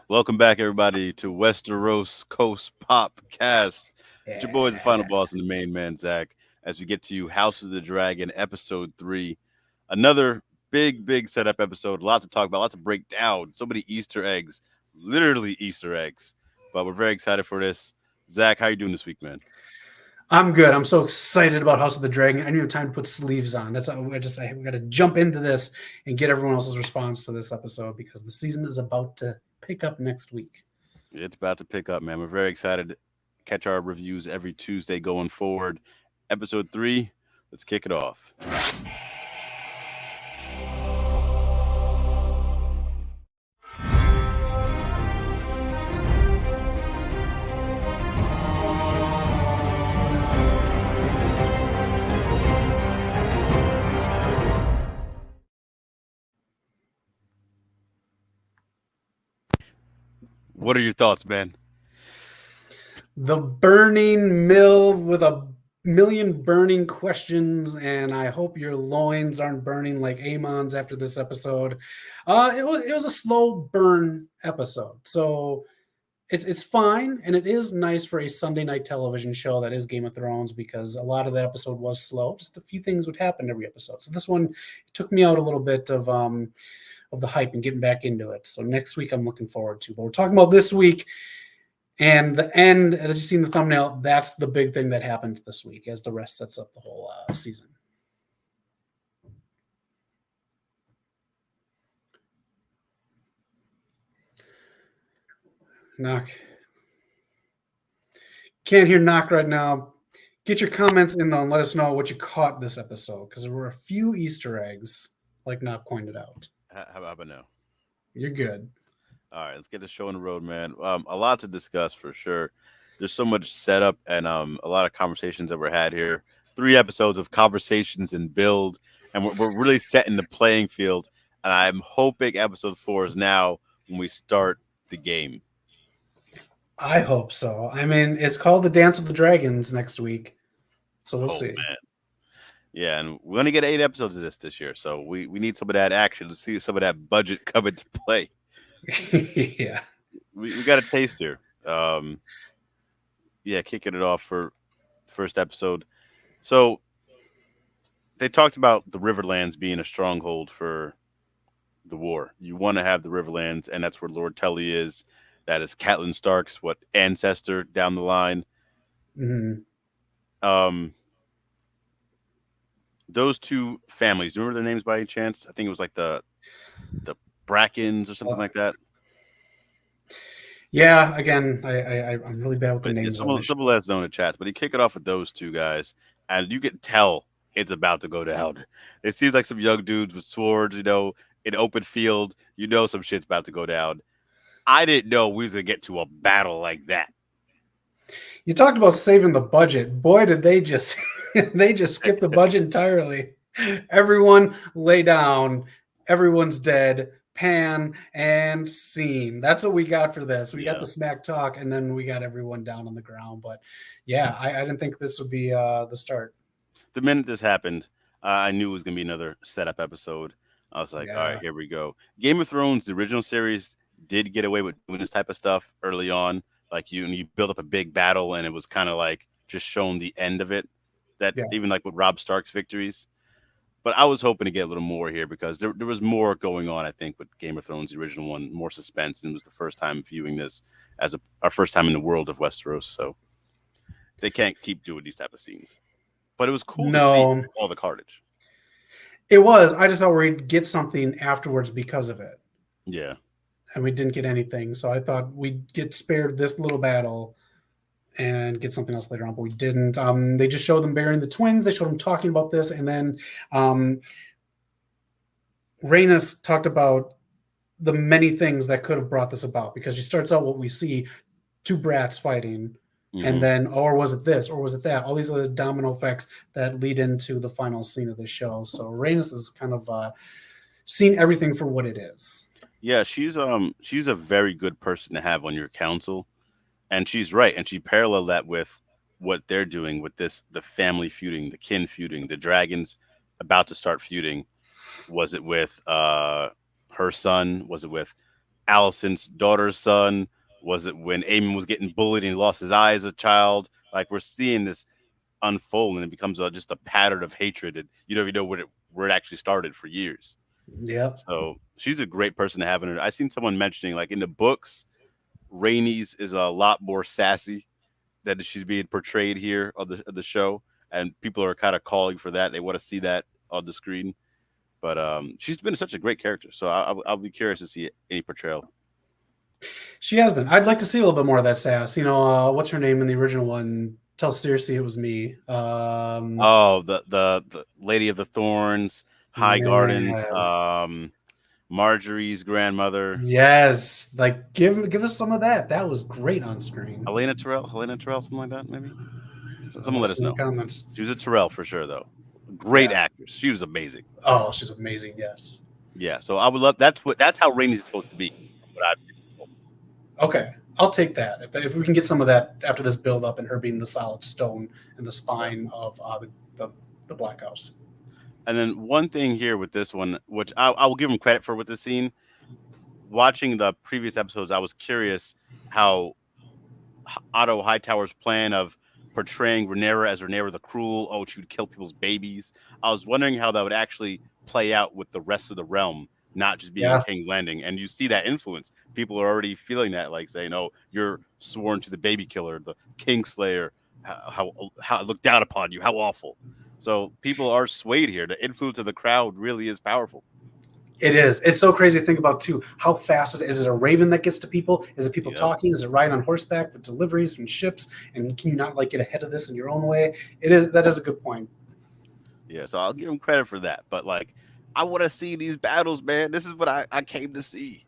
Welcome back, everybody, to Westeros Coast Popcast. It's your boys, the final Yeah. boss and the main man, Zach, as we get to you, House of the Dragon, episode 3. Another big setup episode. A lot to talk about, a lot to break down. So many Easter eggs, literally Easter eggs. But we're very excited for this. Zach, how you doing this week, man? I'm good. I'm so excited about House of the Dragon. I need time to put sleeves on. That's how we got to jump into this and get everyone else's response to this episode because the season is about to pick up next week. It's about to pick up, man. We're very excited to catch our reviews every Tuesday going forward. Episode 3, let's kick it off. What are your thoughts, man? The burning mill with a million burning questions, and I hope your loins aren't burning like Amon's after this episode. It was a slow burn episode, so it's fine, and it is nice for a Sunday night television show that is Game of Thrones because a lot of that episode was slow. Just a few things would happen every episode. So this one it took me out a little bit of the hype and getting back into it. So next week I'm looking forward to. But we're talking about this week and the end. As you see in the thumbnail, that's the big thing that happens this week as the rest sets up the whole season. Knock. Can't hear knock right now. Get your comments in though and let us know what you caught this episode because there were a few Easter eggs, like Knock pointed out. How about now? You're good. All right, let's get the show on the road, man. A lot to discuss for sure. There's so much setup and a lot of conversations that were had here. 3 episodes of conversations and build, and we're really setting the playing field. And I'm hoping episode 4 is now when we start the game. I hope so. I mean, it's called the Dance of the Dragons next week, so we'll Oh see. man, yeah, and we're gonna get 8 episodes of this year, so we need some of that action to see some of that budget come into play. Yeah. We got a taste here. Yeah, kicking it off for the first episode. So they talked about the Riverlands being a stronghold for the war. You want to have the Riverlands, and that's where Lord Tully is. That is Catelyn Stark's what ancestor down the line. Mhm. Um, those two families. Do you remember their names by any chance? I think it was like the Brackens or something Uh, like that. yeah. Again, I'm really bad with the But yeah, names of this. some let us know in the chats. But he kick it off with those two guys, and you can tell it's about to go down. It seems like some young dudes with swords, in open field. Some shit's about to go down. I didn't know we was gonna get to a battle like that. You talked about saving the budget. Boy, did they just they just skip the budget entirely. Everyone lay down. Everyone's dead. Pan and scene. That's what we got for this. We got Yeah. the smack talk, and then we got everyone down on the ground. But yeah, I didn't think this would be the start. The minute this happened, I knew it was gonna be another setup episode. I was like, all right, Yeah, here we go. Game of Thrones, the original series, did get away with doing this type of stuff early on. Like you build up a big battle, and it was kind of like just showing the end of it. That yeah. even like with Rob Stark's victories. But I was hoping to get a little more here because there was more going on. I think with Game of Thrones, the original one, more suspense, and it was the first time viewing this as our first time in the world of Westeros. So they can't keep doing these type of scenes. But it was cool to see No, all the carnage. it was. I just thought we'd get something afterwards because of it, Yeah. and we didn't get anything. So I thought we'd get spared this little battle and get something else later on, but we didn't. They just showed them burying the twins. They showed them talking about this, and then um, Rhaenys talked about the many things that could have brought this about because she starts out what we see two brats fighting, and Hmm. then or was it this or was it that? All these other domino effects that lead into the final scene of the show. So Rhaenys is kind of seen everything for what it is. Yeah, she's a very good person to have on your council, and she's right, and she paralleled that with what they're doing with the family feuding, the kin feuding, the dragons about to start feuding. Was it with her son? Was it with Allison's daughter's son? Was it when Aemon was getting bullied and he lost his eye as a child? Like we're seeing this unfold, and it becomes just a pattern of hatred, and you don't even know where it actually started for years. Yep. So she's a great person to have in her. I seen someone mentioning like in the books, Rhaenys is a lot more sassy that she's being portrayed here on the show, and people are kind of calling for that. They want to see that on the screen. But she's been such a great character, so I'll be curious to see any portrayal. She has been. I'd like to see a little bit more of that sass. What's her name in the original one? Tell Cersei it was me. Oh, the Lady of the Thorns, High Gardens, Man. Marjorie's grandmother, Yes, like give us some of that. That was great on screen. Helena Terrell, something like that, maybe. So someone let us In the know. comments. She was a Terrell for sure, though. Great actress. She was amazing. Oh, she's amazing. Yes. Yeah. So I would love. That's how Rainey's supposed to be. What I've been told. Okay, I'll take that. If we can get some of that after this build up and her being the solid stone in the spine of the Black House. And then one thing here with this one, which I will give him credit for with this scene. Watching the previous episodes, I was curious how Otto Hightower's plan of portraying Rhaenyra as Rhaenyra the Cruel, oh, she would kill people's babies. I was wondering how that would actually play out with the rest of the realm, not just being in King's Landing. And you see that influence. People are already feeling that, like saying, oh, you're sworn to the baby killer, the Kingslayer, how look down upon you, how awful. So people are swayed here. The influence of the crowd really is powerful. It is. It's so crazy to think about too. How fast is it a raven that gets to people? Is it people talking? Is it riding on horseback for deliveries from ships? And can you not like get ahead of this in your own way? It is. That is a good point. Yeah, so I'll give him credit for that. But like, I want to see these battles, man. This is what I came to see.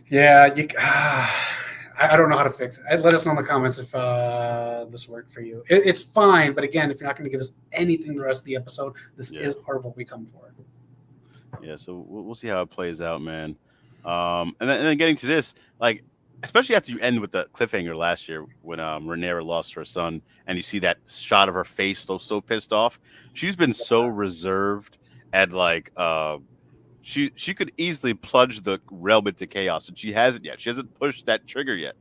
Yeah, I don't know how to fix it. Let us know in the comments if this worked for you. It's fine, but again, if you're not going to give us anything the rest of the episode, this is part of what we come for. Yeah, so we'll see how it plays out, man. And then getting to this, like, especially after you end with the cliffhanger last year when Rhaenyra lost her son, and you see that shot of her face so pissed off. She's been so reserved, and like she could easily plunge the realm into chaos, and she hasn't yet. She hasn't pushed that trigger yet.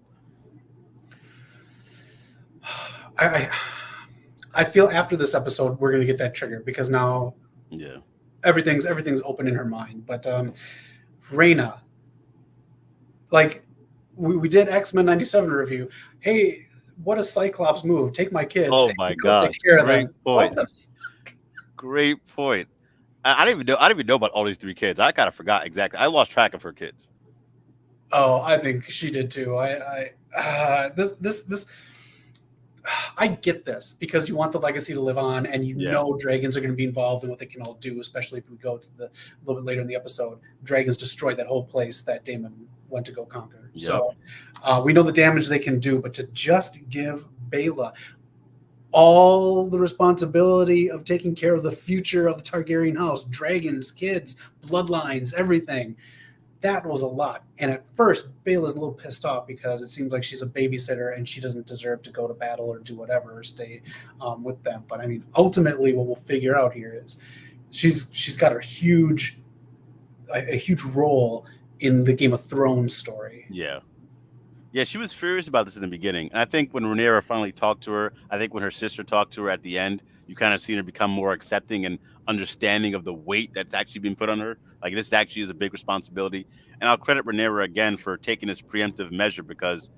I feel after this episode we're gonna get that trigger because now everything's open in her mind. But Rhaena, like we did X-Men 97 review. Hey, what a Cyclops move! Take my kids. Oh my god! Great point. Great point. I didn't even know about all these three kids. I kind of forgot exactly. I lost track of her kids. Oh, I think she did too. I get this because you want the legacy to live on, and you know dragons are going to be involved in what they can all do, especially if we go to a little bit later in the episode. Dragons destroyed that whole place that Daemon went to go conquer. Yep. So we know the damage they can do, but to just give Baela all the responsibility of taking care of the future of the Targaryen house, dragons, kids, bloodlines, everything. That was a lot. And at first, Baela's a little pissed off because it seems like she's a babysitter and she doesn't deserve to go to battle or do whatever or stay with them. But I mean, ultimately, what we'll figure out here is she's got a huge role in the Game of Thrones story. Yeah. Yeah, she was furious about this in the beginning. And I think when Rhaenyra finally talked to her, I think when her sister talked to her at the end, you kind of seen her become more accepting and understanding of the weight that's actually been put on her. Like, this actually is a big responsibility. And I'll credit Rhaenyra again for taking this preemptive measure because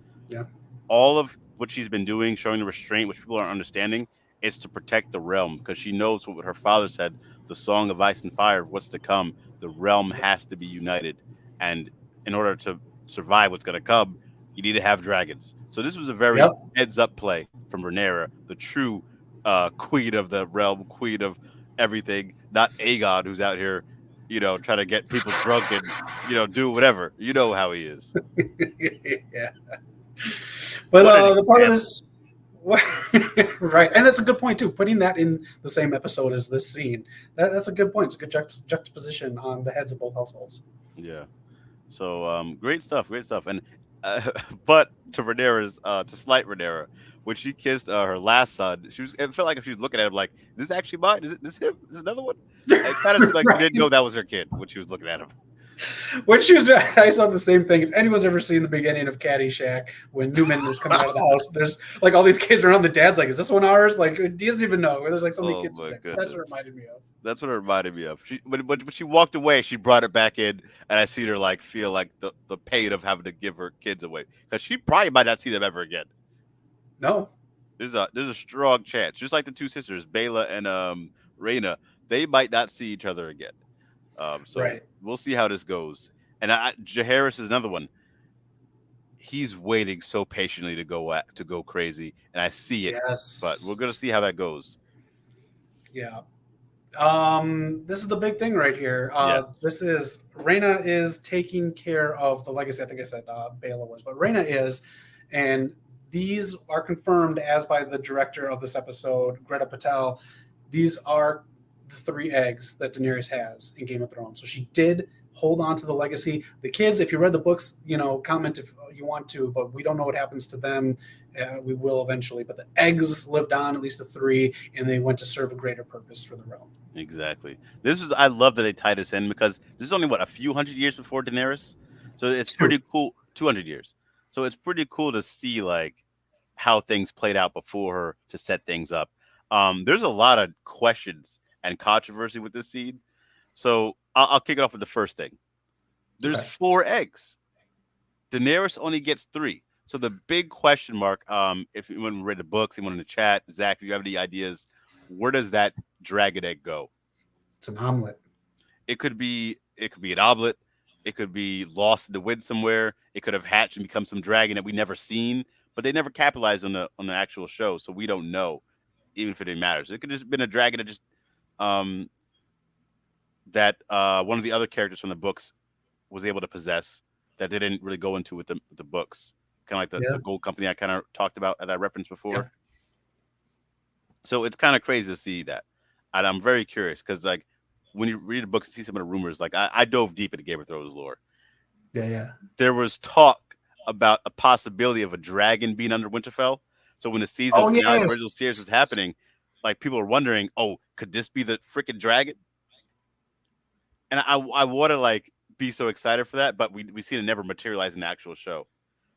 all of what she's been doing, showing the restraint, which people aren't understanding, is to protect the realm because she knows what her father said, the Song of Ice and Fire, what's to come. The realm has to be united. And in order to survive what's going to come, you need to have dragons. So this was a very heads-up play from Rhaenyra, the true queen of the realm, queen of everything, not Aegon, who's out here, trying to get people drunk and, do whatever. You know how he is. Yeah. But the part of this... right. And that's a good point, too. Putting that in the same episode as this scene. That's a good point. It's a good juxtaposition on the heads of both households. Yeah. So great stuff. And but to Rhaenyra's, to slight Rhaenyra, when she kissed her last son, it felt like she was looking at him like, "Is this actually mine? Is this him? Is this another one?" It kind of seemed like she didn't know that was her kid when she was looking at him. When she was, I saw the same thing. If anyone's ever seen the beginning of Caddyshack, when Newman is coming out of the house, there's like all these kids around. The dad's like, "Is this one ours?" Like he doesn't even know. There's like so many Oh kids in my there. That's what it goodness. reminded me of. That's what it reminded me of. She when she walked away, she brought it back in, and I seen her like feel like the pain of having to give her kids away because she probably might not see them ever again. No, There's a strong chance, just like the two sisters, Bayla and Raina, they might not see each other again. So right? we'll see how this goes. And Jaharis is another one. He's waiting so patiently to go crazy, and I see it. But we're gonna Yes. see how that goes. Yeah. This is the big thing right here. Yes. This is Reina is taking care of the legacy. I think I said Bela was, but Reina is, and these are confirmed as by the director of this episode, Greta Patel. These are the three eggs that Daenerys has in Game of Thrones. So she did hold on to the legacy. The kids, if you read the books, comment if you want to, but we don't know what happens to them. We will eventually, but the eggs lived on, at least the three, and they went to serve a greater purpose for the realm. Exactly. I love that they tied us in because this is only what a few hundred years before Daenerys, so it's Two. pretty cool. 200 years, so it's pretty cool to see like how things played out before her to set things up. There's a lot of questions and controversy with this scene, so I'll kick it off with the first thing. There's Okay. 4 eggs. Daenerys only gets 3. So the big question mark, if you want to read the books, anyone in the chat, Zach, if you have any ideas, where does that dragon egg go? It's an omelet. It could be an omelet. It could be lost in the wind somewhere. It could have hatched and become some dragon that we never seen, but they never capitalized on the actual show, so we don't know, even if it didn't matter. So it could just been a dragon that just um that one of the other characters from the books was able to possess that they didn't really go into with the books. Kind of like the Yeah. gold company I kind of talked about that I referenced before. Yep. So it's kind of crazy to see that, and I'm very curious because like when you read the books and see some of the rumors, like I dove deep into Game of Thrones lore. Yeah. Yeah. There was talk about a possibility of a dragon being under Winterfell. So when the season Oh finale, the original series yes. was happening, like people were wondering, oh, could this be the freaking dragon? And I want to like be so excited for that, but we seen it never materialize in the actual show.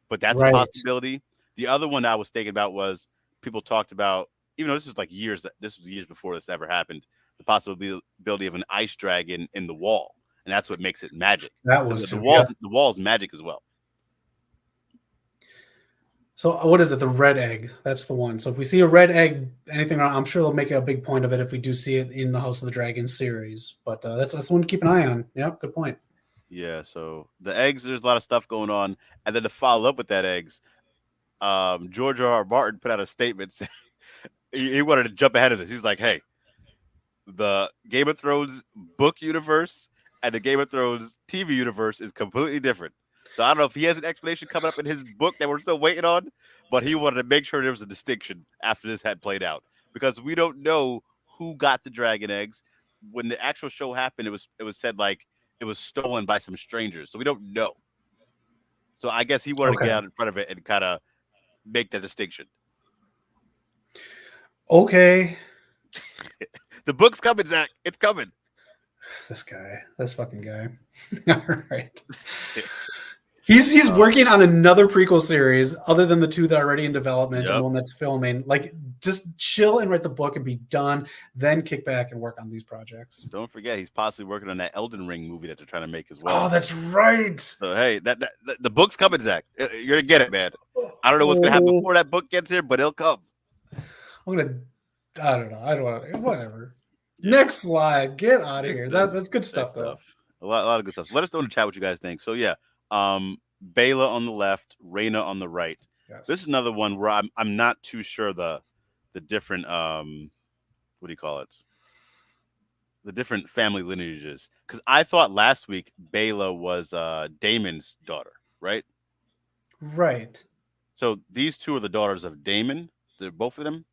But that's a Right. possibility. The other one I was thinking about was people talked about, even though this was like years, this was years before this ever happened, the possibility of an ice dragon in the wall, and that's what makes it magic. That Because was the too. Yeah. wall's magic as well. So what is it? The red egg. That's the one. So if we see a red egg, anything around, I'm sure they'll make a big point of it if we do see it in the House of the Dragon series. But that's one to keep an eye on. Yeah. Good point. Yeah, so the eggs, there's a lot of stuff going on, and then to follow up with that eggs, George R. R. Martin put out a statement saying he wanted to jump ahead of this. He's like, "Hey, the Game of Thrones book universe and the Game of Thrones TV universe is completely different." So I don't know if he has an explanation coming up in his book that we're still waiting on, but he wanted to make sure there was a distinction after this had played out because we don't know who got the dragon eggs. When the actual show happened, it was said like it was stolen by some strangers, so we don't know. So I guess he wanted to get Okay. out in front of it and kind of make that distinction. Okay. The book's coming, Zach. It's coming. This guy. This fucking guy. All right. He's working on another prequel series other than the two that are already in development and Yep. the one that's filming. Like, just chill and write the book and be done. Then kick back and work on these projects. Don't forget, he's possibly working on that Elden Ring movie that they're trying to make as well. Oh, that's right. So hey, the book's coming, Zach. You're gonna get it, man. I don't know what's gonna happen before that book gets here, but it'll come. I'm gonna. I don't know. I don't want to. Whatever. Yeah. Next slide. Get out of here. That's good stuff, though. A lot of good stuff. So let us know in the chat what you guys think. So yeah, Bayla on the left, Reina on the right. Yes. This is another one where I'm not too sure the different what do you call it? The different family lineages. Because I thought last week Bayla was Daemon's daughter, right? Right. So these two are the daughters of Daemon. They're both of them.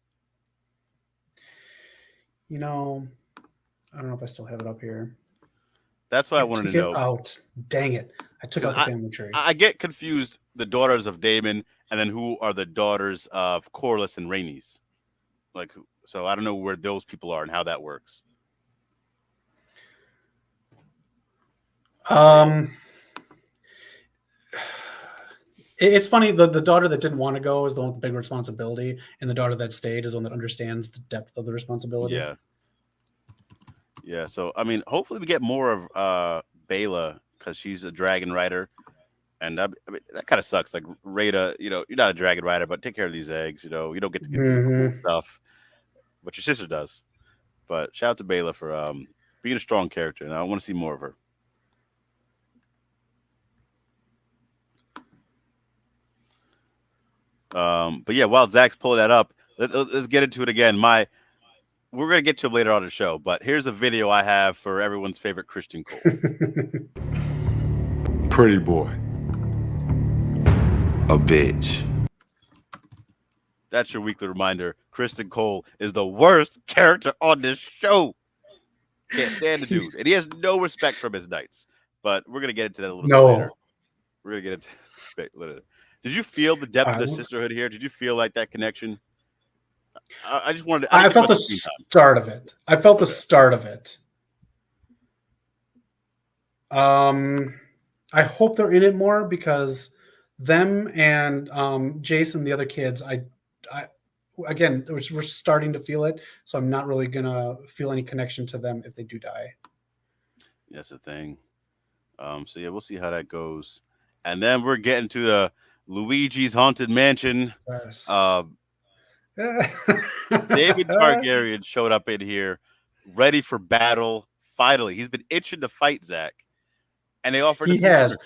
I don't know if I still have it up here. That's what I wanted to know. Out. Dang it. I took out the family tree. I get confused. The daughters of Daemon, and then who are the daughters of Corlys and Rhaenys? Like, so I don't know where those people are and how that works. Um, it's funny. The daughter that didn't want to go is the one with the big responsibility, and the daughter that stayed is the one that understands the depth of the responsibility. Yeah. Yeah. So I mean, hopefully we get more of Bela because she's a dragon rider. And I mean, that kind of sucks. Like Rada, you're not a dragon rider, but take care of these eggs. You don't get to do the cool Mhm. stuff, but your sister does. But shout out to Bela for being a strong character, and I want to see more of her. But yeah, while Zach's pulling that up, let's get into it again. We're gonna get to him later on the show, but here's a video I have for everyone's favorite Christian Cole. Pretty boy. A bitch. That's your weekly reminder. Kristen Cole is the worst character on this show. Can't stand the dude, and he has no respect from his knights. But we're gonna get into that a little bit later. No, We're gonna get into it later. Did you feel the depth of the I, sisterhood here? Did you feel like that connection? I just wanted. I I didn't get felt much the screen time. start of it. I felt the Okay. start of it. I hope they're in it more because them and Jason, the other kids, I again, we're starting to feel it, so I'm not really gonna feel any connection to them if they do die. That's the thing. So yeah, we'll see how that goes. And then we're getting to the Luigi's Haunted Mansion. Yes. David Targaryen showed up in here, ready for battle. Finally, he's been itching to fight Zach, and they offered He us some has.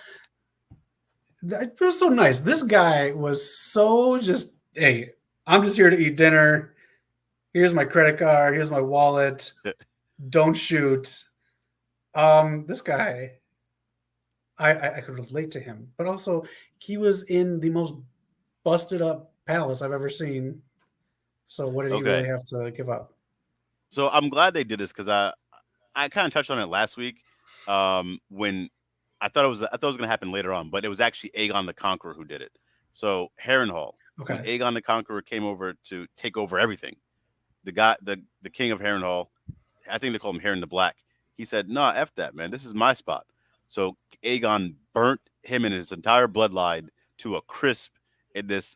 dinner. It was so nice. This guy was so just, hey, I'm just here to eat dinner. Here's my credit card. Here's my wallet. Don't shoot. This guy, I could relate to him, but also he was in the most busted up palace I've ever seen. So what did he really Okay, have to give up? so I'm glad they did this because I kind of touched on it last week when I thought it was going to happen later on, but it was actually Aegon the Conqueror who did it. So Harrenhal, when Okay. Aegon the Conqueror came over to take over everything, the king of Harrenhal, I think they call him Harren the Black. He said, "Nah, f that, man. This is my spot." So Aegon burnt him and his entire bloodline to a crisp in this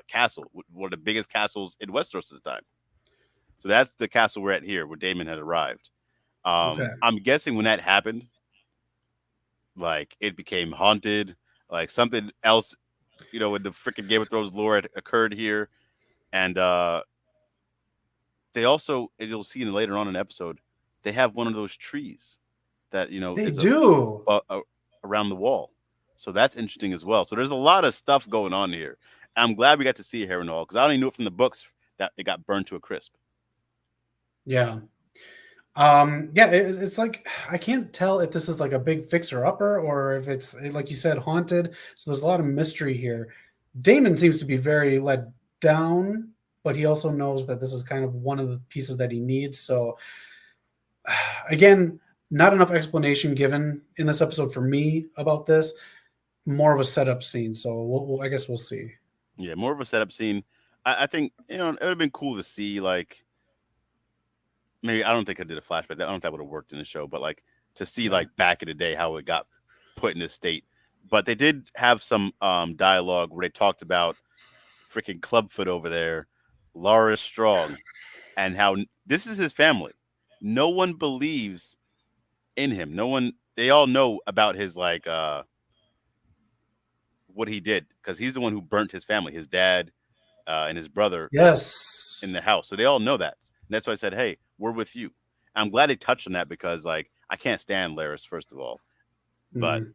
castle, one of the biggest castles in Westeros at the time. So that's the castle we're at here, where Damon had arrived. Okay. I'm guessing when that happened, like it became haunted, like something else, when the freaking Game of Thrones lore had occurred here, and they also, and you'll see later on in the episode, they have one of those trees that They is do. around the wall. So that's interesting as well. So there's a lot of stuff going on here. I'm glad we got to see Harrenhal because I only knew it from the books that it got burned to a crisp. Yeah. Yeah, it's like I can't tell if this is like a big fixer upper or if it's like you said haunted. So there's a lot of mystery here. Damon seems to be very let down, but he also knows that this is kind of one of the pieces that he needs. So again, not enough explanation given in this episode for me about this. More of a setup scene. So I guess we'll see. Yeah, more of a setup scene. I think it would have been cool to see like maybe I don't think I did a flashback. I don't know if that would have worked in the show, but like to see Yeah. like back in the day how it got put in this state. But they did have some dialogue where they talked about freaking Clubfoot over there, Laura Strong, and how this is his family. No one believes in him. No one. They all know about his like what he did because he's the one who burnt his family, his dad and his brother in the Yes. house. So they all know that. And that's why I said, "Hey, we're with you." I'm glad they touched on that because like I can't stand Laris first of all, but Mhm.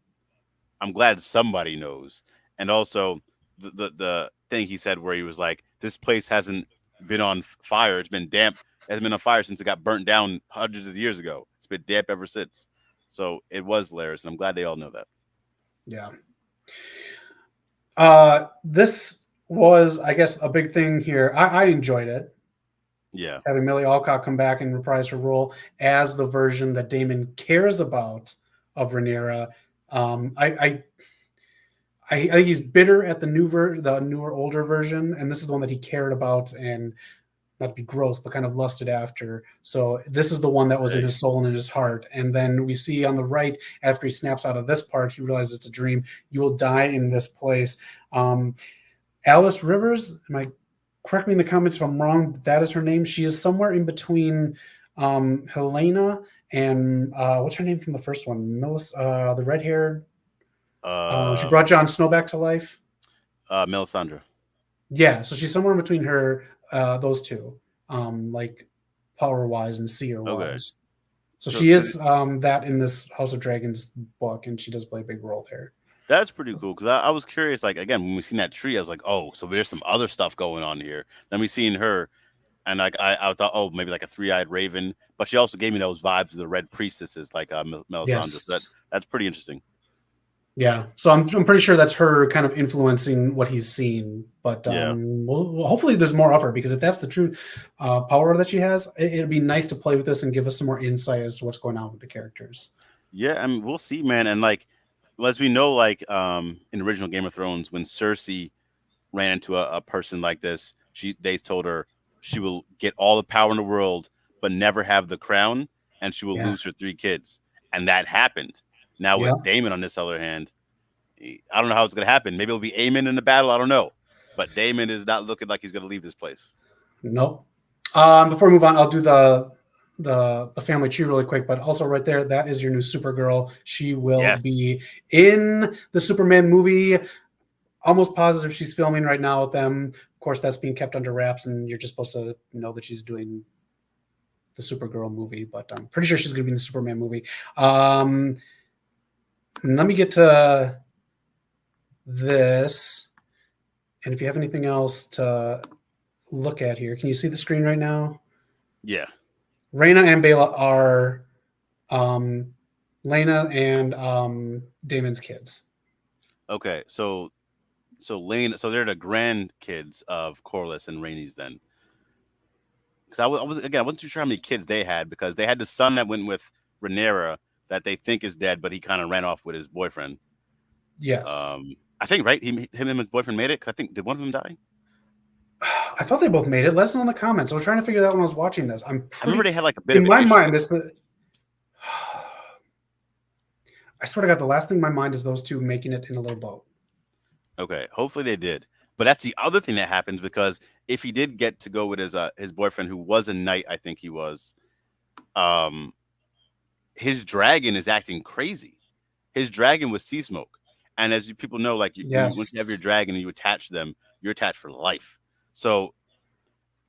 I'm glad somebody knows. And also the thing he said where he was like, "This place hasn't been on fire. It's been damp. It hasn't been on fire since it got burnt down hundreds of years ago. It's been damp ever since." So it was Laris, and I'm glad they all know that. Yeah. This was, I guess, a big thing here. I enjoyed it. Yeah, Having Millie Alcock come back and reprise her role as the version that Damon cares about of Rhaenyra. I think he's bitter at the newer, older version, and this is the one that he cared about and not to be gross, but kind of lusted after. So this is the one that was in his soul and in his heart. And then we see on the right, after he snaps out of this part, he realizes it's a dream. You will die in this place. Alice Rivers, correct me in the comments if I'm wrong, but that is her name. She is somewhere in between Helena and what's her name from the first one? Melissa, the red-haired. She brought Jon Snow back to life. Melisandre. Yeah, so she's somewhere in between her, those two, like power-wise and seer-wise. Okay. So she is that in this House of Dragons book, and she does play a big role there. That's pretty cool, because I was curious, like, again, when we seen that tree, I was like, oh, so there's some other stuff going on here. Then we seen her, and like I thought, oh, maybe like a three-eyed raven, but she also gave me those vibes of the red priestesses, like Melisandre. Yes. So that's pretty interesting. Yeah, so I'm pretty sure that's her kind of influencing what he's seen, but well, hopefully there's more of her, because if that's the true power that she has, it'd be nice to play with this and give us some more insight as to what's going on with the characters. Yeah, I mean, we'll see, man. And like, as we know, like in original Game of Thrones, when Cersei ran into a person like this, they told her she will get all the power in the world, but never have the crown, and she will lose her 3 kids, and that happened. Now with Daemon on this other hand, I don't know how it's going to happen. Maybe it'll be Aemon in the battle. I don't know. But Daemon is not looking like he's going to leave this place. Nope. Before we move on, I'll do the family tree really quick. But also right there, that is your new Supergirl. She will be in the Superman movie. Almost positive she's filming right now with them. Of course, that's being kept under wraps, and you're just supposed to know that she's doing the Supergirl movie. But I'm pretty sure she's going to be in the Superman movie. Let me get to this. And if you have anything else to look at here, can you see the screen right now? Yeah. Rhaena and Baela are Lena and Daemon's kids. Okay, so Lena, so they're the grandkids of Corlys and Rhaenys then. Because I wasn't too sure how many kids they had, because they had the son that went with Rhaenyra that they think is dead, but he kind of ran off with his boyfriend. Yes. I think, right? Him and his boyfriend made it, because I think, did one of them die? I thought they both made it. Let us know in the comments. I was trying to figure that out when I was watching this. I remember they had like a bit in my mind. It's the. I swear to God, the last thing in my mind is those two making it in a little boat. Okay, hopefully they did. But that's the other thing that happens, because if he did get to go with his boyfriend, who was a knight, I think he was, his dragon is acting crazy. His dragon was Sea Smoke. And as people know, like once you have your dragon and you attach them, you're attached for life. So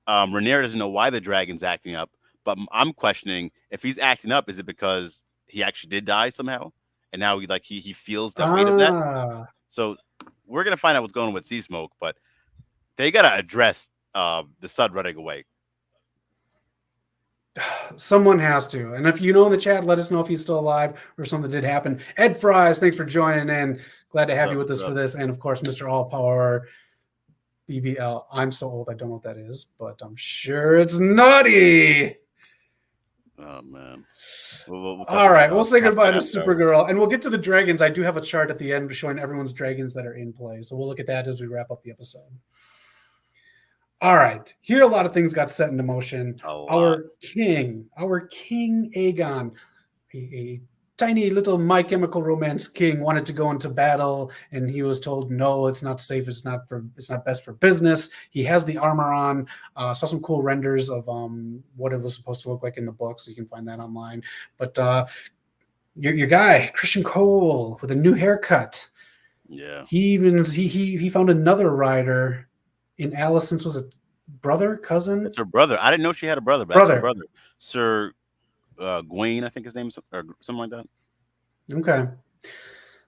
Rhaenyra doesn't know why the dragon's acting up, but I'm questioning if he's acting up, is it because he actually did die somehow? And now he feels the weight of that. So we're gonna find out what's going on with Sea Smoke, but they gotta address the son running away. Someone has to. And if you know in the chat, let us know if he's still alive or something did happen. Ed Fries, thanks for joining in. Glad to have you with us for this. And of course, Mr. All Power BBL. I'm so old, I don't know what that is, but I'm sure it's naughty. Oh, man. All right, we'll say goodbye to Supergirl, and we'll get to the dragons. I do have a chart at the end showing everyone's dragons that are in play. So we'll look at that as we wrap up the episode. All right, here a lot of things got set into motion. Our king Aegon, a tiny little My Chemical Romance king, wanted to go into battle, and he was told, no, it's not safe. It's not best for business. He has the armor on. Saw some cool renders of what it was supposed to look like in the book, so you can find that online. But your guy Christian Cole with a new haircut. Yeah, he found another rider in Alicent's, was it brother, cousin? It's her brother. I didn't know she had a brother, but that's her brother, Sir Gawain, I think his name is, or something like that. Okay,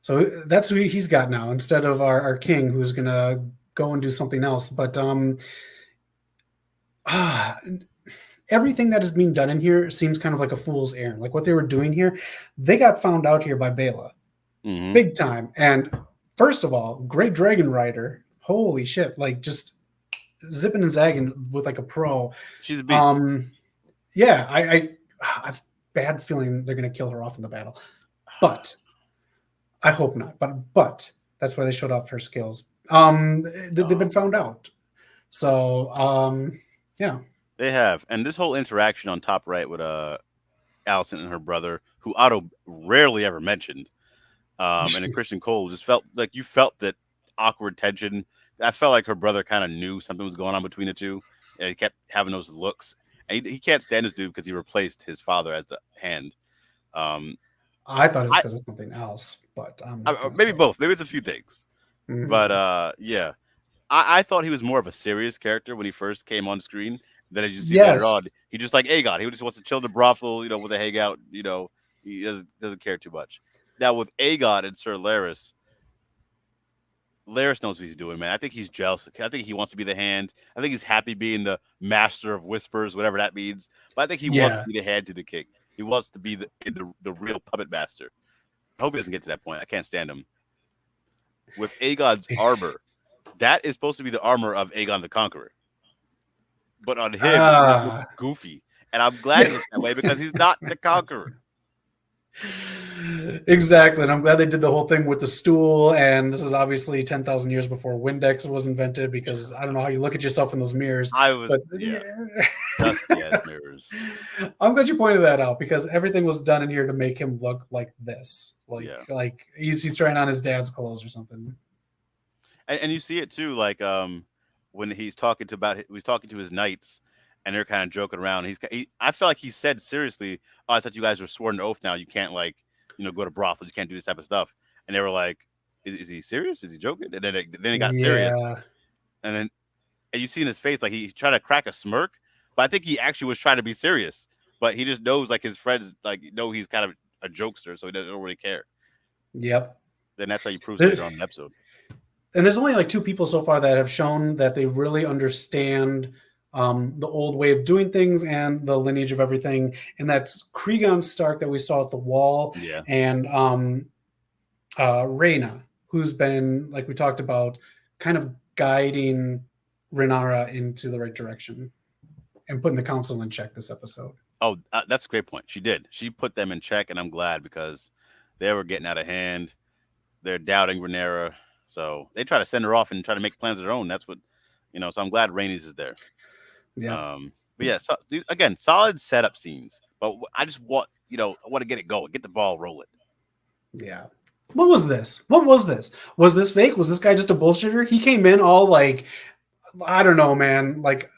so that's who he's got now instead of our king, who's gonna go and do something else. But everything that is being done in here seems kind of like a fool's errand. Like what they were doing here, they got found out here by Baela, big time. And first of all, great dragon rider. Holy shit! Like just zipping and zagging with like a pro. She's a beast. Yeah, I've bad feeling they're gonna kill her off in the battle, but I hope not. But that's why they showed off her skills. They've been found out. So yeah. They have, and this whole interaction on top right with Allison and her brother, who Otto rarely ever mentioned, and then Christian Cole just felt like you felt that awkward tension. I felt like her brother kind of knew something was going on between the two, and he kept having those looks. And he can't stand this dude because he replaced his father as the hand. Um, I thought it was I because of something else, but I'm not going to maybe say. both. Maybe it's a few things, but Mhm. yeah, I thought he was more of a serious character when he first came on screen. Then as you see later Yes. on, he just like Aegon. He just wants to chill in the brothel, with a hangout. He doesn't care too much. Now with Aegon and Sir Laris knows what he's doing, man. I think he's jealous. I think he wants to be the hand. I think he's happy being the master of whispers, whatever that means. But I think he wants to Yeah. be the hand to the king. He wants to be the real puppet master. I hope he doesn't get to that point. I can't stand him. With Aegon's armor, that is supposed to be the armor of Aegon the Conqueror. But on him, it just looks Ah. goofy. And I'm glad it Yeah. looks that way because he's not the conqueror. Exactly. And I'm glad they did the whole thing with the stool. And this is obviously 10,000 years before Windex was invented because I don't know how you look at yourself in those mirrors. I was, But yeah, dusty as mirrors. I'm glad you pointed that out because everything was done in here to make him look like this. Yeah. Like he's trying on his dad's clothes or something. And you see it too, like when he's talking to his knights, and they're kind of joking around. I felt like he said seriously, "Oh, I thought you guys were sworn to oath. Now you can't like go to brothels. You can't do this type of stuff." And they were like, "Is he serious? Is he joking?" And then he got serious, Yeah. and then and you see in his face like he tried to crack a smirk, but I think he actually was trying to be serious. But he just knows like his friends like know he's kind of a jokester, so he doesn't really care. Yep. Then that's how he proves There- later on in the episode. and there's only like two people so far that have shown that they really understand the old way of doing things and the lineage of everything, and that's Cregan Stark that we saw at the wall, Yeah. and Reyna, who's been, like we talked about, kind of guiding Renara into the right direction and putting the council in check this episode. Oh, that's a great point. She did. She put them in check, and I'm glad because they were getting out of hand. They're doubting Renera, so they try to send her off and try to make plans of their own. That's what. So I'm glad Rainey's is there. Yeah. But yeah, so again, solid setup scenes. But I just I want to get it going, get the ball rolling. Yeah. What was this? What was this? Was this fake? Was this guy just a bullshitter? He came in all like, I don't know, man, like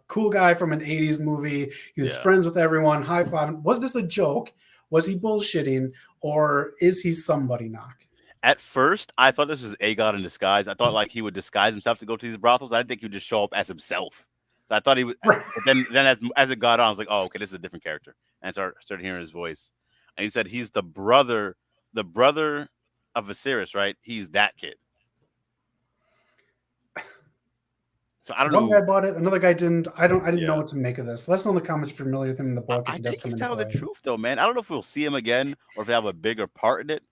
cool guy from an 80s movie. He was Yeah. friends with everyone, high five. Was this a joke? Was he bullshitting? Or is he somebody knock? At first, I thought this was Aegon in disguise. I thought like he would disguise himself to go to these brothels. I didn't think he would just show up as himself. So I thought he would. But then as it got on, I was like, oh, okay, this is a different character. And I started hearing his voice. And he said he's the brother of Viserys, right? He's that kid. So I don't One know. guy bought it, another guy didn't. I didn't know Yeah. what to make of this. Let us know in the comments if you're familiar with him in the book, if I he does think come he's into telling the play. truth though, man. I don't know if we'll see him again or if they have a bigger part in it.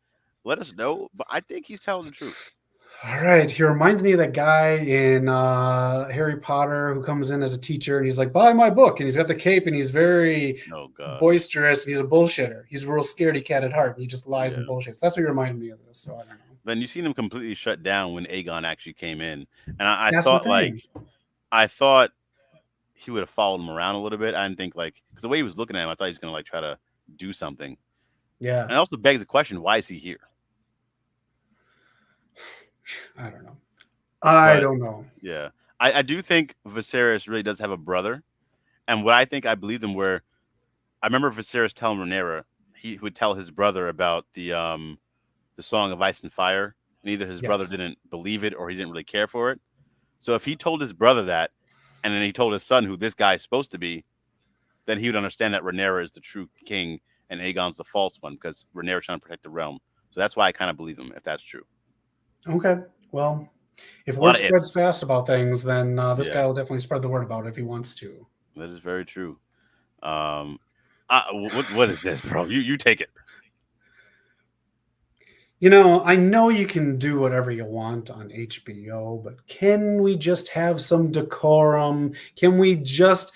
Let us know. But I think he's telling the truth. All right. He reminds me of that guy in Harry Potter who comes in as a teacher and he's like, buy my book. And he's got the cape and he's very Oh gosh. boisterous. And he's a bullshitter. He's a real scaredy cat at heart. And he just lies and Yeah. bullshits. That's what you remind me of this. So I don't know. Then you've seen him completely shut down when Aegon actually came in. And I That's thought the like thing. I thought he would have followed him around a little bit. I didn't think like because the way he was looking at him, I thought he was gonna like try to do something. Yeah. And it also begs the question, why is he here? I don't know. I But don't know. yeah. I do think Viserys really does have a brother. And what I believe them where I remember Viserys telling Rhaenyra he would tell his brother about the Song of Ice and Fire, and either his brother Yes. didn't believe it or he didn't really care for it. So if he told his brother that, and then he told his son who this guy is supposed to be, then he would understand that Rhaenyra is the true king and Aegon's the false one because Rhaenyra's trying to protect the realm. So that's why I kind of believe him if that's true. Okay. Well, if A lot word of spreads ifs. fast about things, then this Yeah. guy will definitely spread the word about it if he wants to. That is very true. What is this, bro? You take it. You know, I know you can do whatever you want on HBO, but can we just have some decorum? Can we just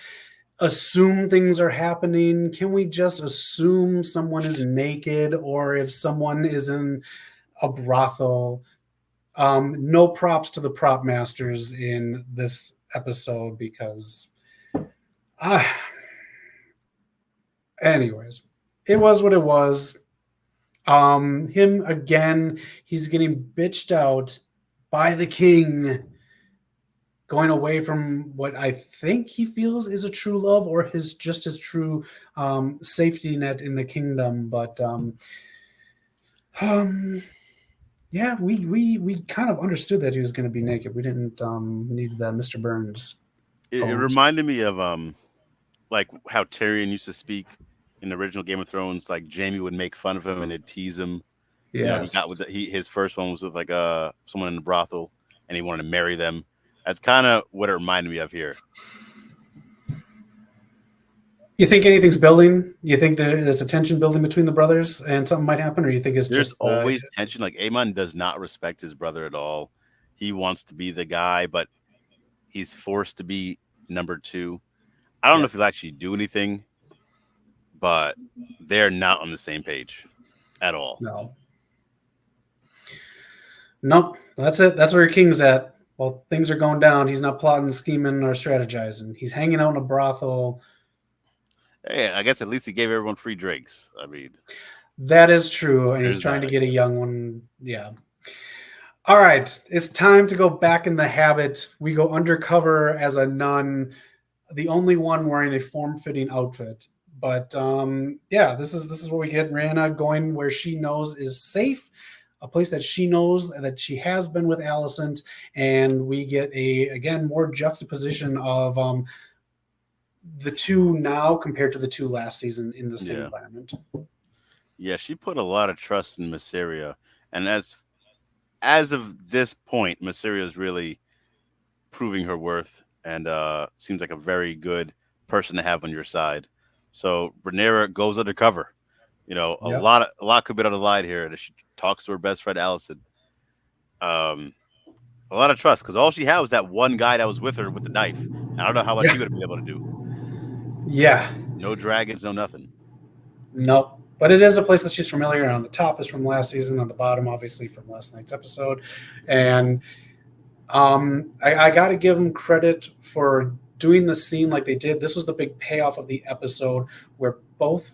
assume things are happening? Can we just assume someone is naked or if someone is in a brothel? No props to the prop masters in this episode because Uh, anyways, it was what it was. Him again, he's getting bitched out by the king, going away from what I think he feels is a true love or his true safety net in the kingdom. But um, yeah, we kind of understood that he was going to be naked. We didn't need the Mr. Burns It pose. reminded me of like how Tyrion used to speak in the original Game of Thrones. Like Jamie would make fun of him and they'd tease him. You know, he got with Yes. his first one was with like someone in the brothel, and he wanted to marry them. That's kind of what it reminded me of here. You think anything's building? You think there's a tension building between the brothers and something might happen, or you think it's There's just always tension. Like Aemon does not respect his brother at all. He wants to be the guy, but he's forced to be number two. I don't know yeah, if he'll actually do anything, but they're not on the same page at all. no, nope. That's it. That's where your king's at. While things are going down, he's not plotting, scheming, or strategizing. He's hanging out in a brothel. Hey, I guess at least he gave everyone free drinks. I mean, That is true, and he's there's trying to that. get a young one. Yeah. All right, it's time to go back in the habit. We go undercover as a nun, the only one wearing a form-fitting outfit. But yeah, this is what we get. Rihanna going where she knows is safe, a place that she knows that she has been with Alicent, and we get a again more juxtaposition of the two now compared to the two last season in the same Yeah. environment. Yeah, she put a lot of trust in Mysteria. And as of this point, Mysteria is really proving her worth and seems like a very good person to have on your side. So Rhaenyra goes undercover. You know, Yep. a lot could be on the line here. And she talks to her best friend Allison. Um, a lot of trust because all she had was that one guy that was with her with the knife. And I don't know how much Yeah. he would have been able to do. Yeah. No dragons, no nothing. Nope. But it is a place that she's familiar. On the top is from last season. On the bottom, obviously, from last night's episode. And I got to give them credit for doing the scene like they did. This was the big payoff of the episode where both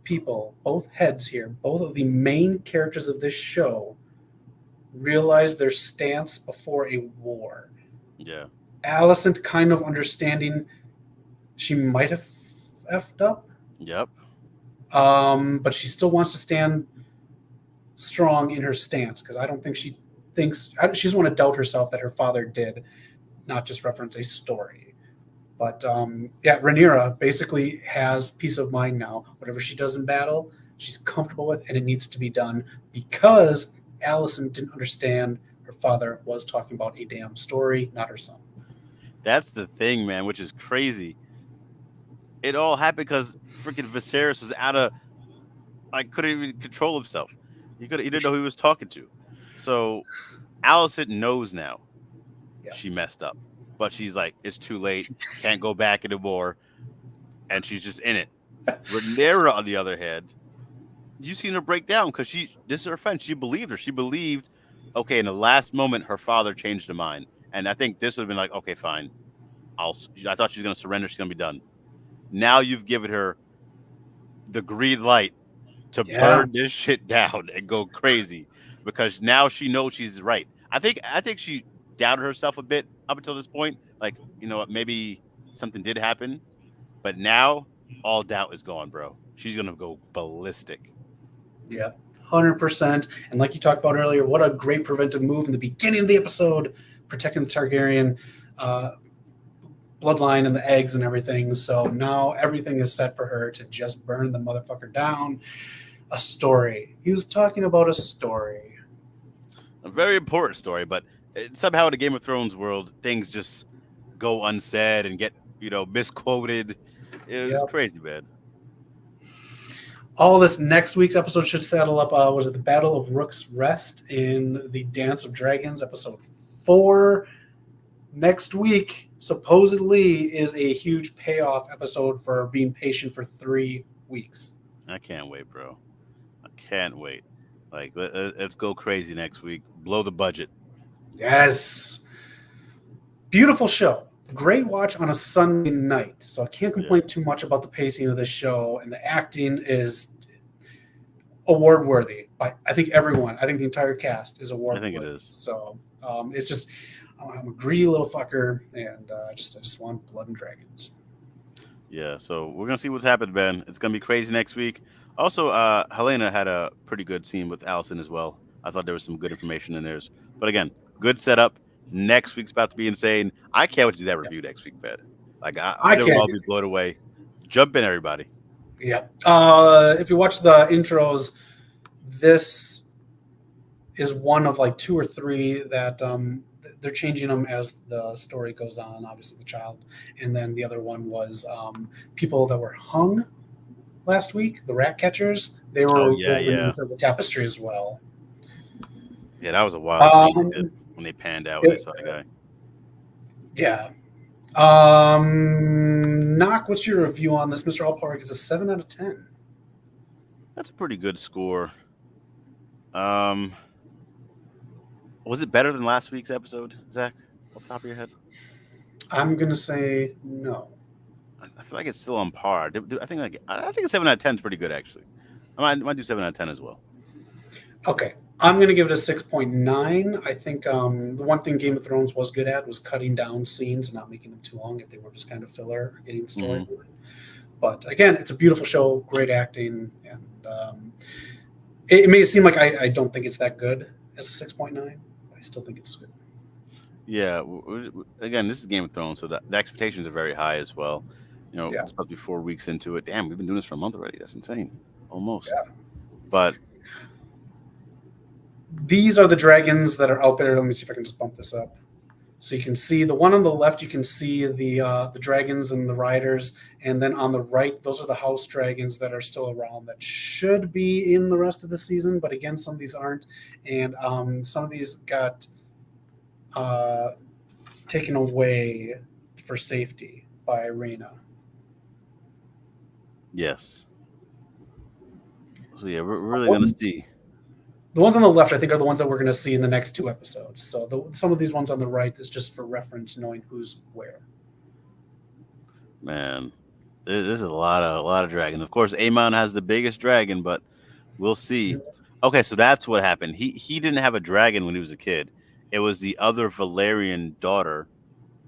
people, both heads here, both of the main characters of this show realized their stance before a war. Yeah. Alicent kind of understanding she might have effed up, Yep. but she still wants to stand strong in her stance because I don't think she thinks she doesn't want to doubt herself that her father did not just reference a story. But yeah, Rhaenyra basically has peace of mind now. Whatever she does in battle, she's comfortable with, and it needs to be done because Alicent didn't understand her father was talking about a damn story, not her son. That's the thing, man, which is crazy. It all happened because freaking Viserys was out of like couldn't even control himself. He didn't know who he was talking to. So Alicent knows now Yeah. she messed up, but she's like, it's too late, can't go back anymore, and she's just in it. Rhaenyra, on the other hand, you seen her break down because this is her friend. She believed her. She believed, okay, in the last moment, her father changed her mind, and I think this would have been like, okay, fine. I thought she was gonna surrender. She's gonna be done. Now you've given her the green light to Yeah. burn this shit down and go crazy because now she knows she's right. I think she doubted herself a bit up until this point. Like, you know what, maybe something did happen, but now all doubt is gone, bro. She's gonna go ballistic. Yeah. 100%. And like you talked about earlier, what a great preventive move in the beginning of the episode, protecting the Targaryen uh, bloodline and the eggs and everything. So now everything is set for her to just burn the motherfucker down. A story. He was talking about a story. A very important story, but somehow in the Game of Thrones world, things just go unsaid and get misquoted. It was Yep. crazy, man. All this next week's episode should saddle up. Was it the Battle of Rook's Rest in the Dance of Dragons, episode 4? Next week supposedly is a huge payoff episode for being patient for 3 weeks. I can't wait, bro. I can't wait. Like, let's go crazy next week. Blow the budget. Yes. Beautiful show. great watch on a Sunday night. So I can't Yeah, complain too much about the pacing of this show, and the acting is award worthy by I think everyone. I think the entire cast is I award think it worthy. is. So it's just I'm a greedy little fucker, and I just want blood and dragons. Yeah, so we're gonna see what's happened, Ben. It's gonna be crazy next week. Also, Helena had a pretty good scene with Allison as well. I thought there was some good information in theirs. But again, good setup. Next week's about to be insane. I can't wait to do that Yeah. review next week, Ben. Like I I know we'll can't. all be blown away. Jump in, everybody. Yeah. If you watch the intros, this is one of like two or three that they're changing them as the story goes on. Obviously, the child, and then the other one was people that were hung last week, the rat catchers. They Oh were yeah, woven yeah, into the tapestry as well. yeah. That was a wild scene Um, when they panned out when they it- saw the guy. yeah. Knock, what's your review on this? Mr. Allpark is a 7 out of 10. That's a pretty good score. Um, was it better than last week's episode, Zach? Off the top of your head? I'm gonna say no. I feel like it's still on par. I think a 7 out of 10 is pretty good actually. I might do 7 out of 10 as well. Okay. I'm going to give it a 6.9. I think the one thing Game of Thrones was good at was cutting down scenes and not making them too long if they were just kind of filler or getting the story moving. But again, it's a beautiful show, great acting, and it may seem like I don't think it's that good as a 6.9, but I still think it's good. Yeah. Again, this is Game of Thrones, so the expectations are very high as well. You know, Yeah. it's supposed to be 4 weeks into it. Damn, we've been doing this for a month already. That's insane, almost. Yeah. But These are the dragons that are out there. Let me see if I can just bump this up. So you can see the one on the left. You can see the dragons and the riders, and then on the right, those are the house dragons that are still around that should be in the rest of the season. But again, some of these aren't, and some of these got taken away for safety by Irina. yes. So yeah, we're really gonna see. The ones on the left, I think, are the ones that we're going to see in the next two episodes. So some of these ones on the right is just for reference, knowing who's where. Man, there's a lot of dragons. Of course, Aemon has the biggest dragon, but we'll see. Okay, so that's what happened. He didn't have a dragon when he was a kid. It was the other Valerian daughter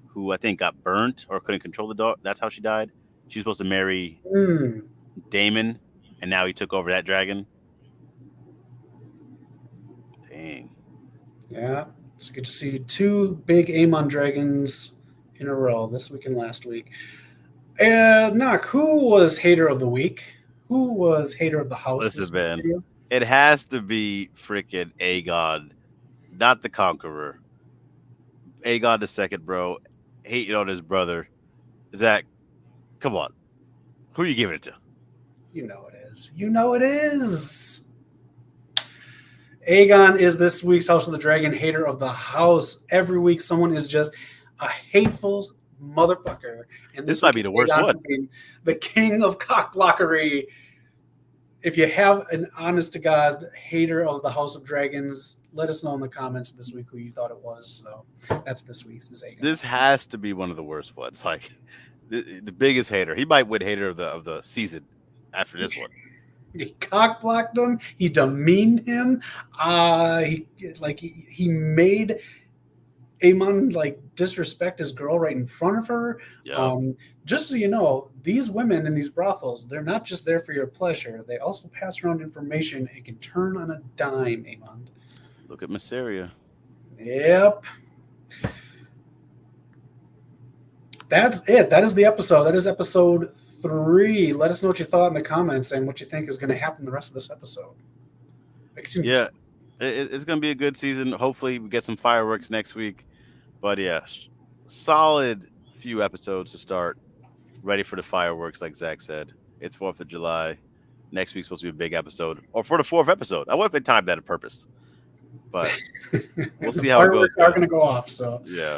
who I think got burnt or couldn't control the daughter. That's how she died. She's supposed to marry Daemon, and now he took over that dragon. Dang. Yeah, it's good to see two big Aemon dragons in a row this week and last week. Knock, who was hater of the week? Who was hater of the house? Listen, man, it has to be freaking Aegon, not the Conqueror. Aegon the second, bro, hating on his brother. Zach, come on. Who are you giving it to? You know it is. You know it is. Aegon is this week's House of the Dragon hater of the house. Every week, someone is just a hateful motherfucker. And This might be the worst one. The king of cockblockery. If you have an honest to God hater of the House of Dragons, let us know in the comments this week who you thought it was. So that's this week's Aegon. This has to be one of the worst ones. Like the biggest hater. He might win hater of the season after this one. He cockblocked him. He demeaned him. He made Aemon like disrespect his girl right in front of her. Yeah. Just so you know, these women in these brothels, they're not just there for your pleasure. They also pass around information and can turn on a dime, Aemon. Look at Mysaria. Yep. That's it. That is the episode. That is episode 3. Let us know what you thought in the comments and what you think is going to happen the rest of this episode. Yeah, it's going to be a good season. Hopefully, we get some fireworks next week. But yeah, solid few episodes to start. Ready for the fireworks, like Zach said. It's 4th of July. Next week's supposed to be a big episode. Or for the 4th episode. I wonder if they timed that on purpose. But we'll see how it goes. Fireworks are going to go off, so. Yeah.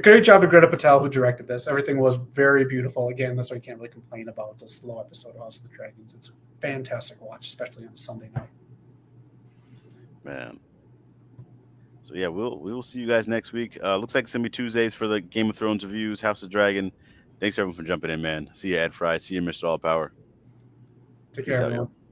Great job to Greta Patel, who directed this. Everything was very beautiful. Again, that's why you can't really complain about a slow episode of House of the Dragons. It's a fantastic watch, especially on a Sunday night. Man. So yeah, we will see you guys next week. Looks like it's gonna be Tuesdays for the Game of Thrones reviews, House of Dragon. Thanks everyone for jumping in, man. See you, Ed Fry. See you, Mr. All Power. Take care, Peace out, everyone. y'all.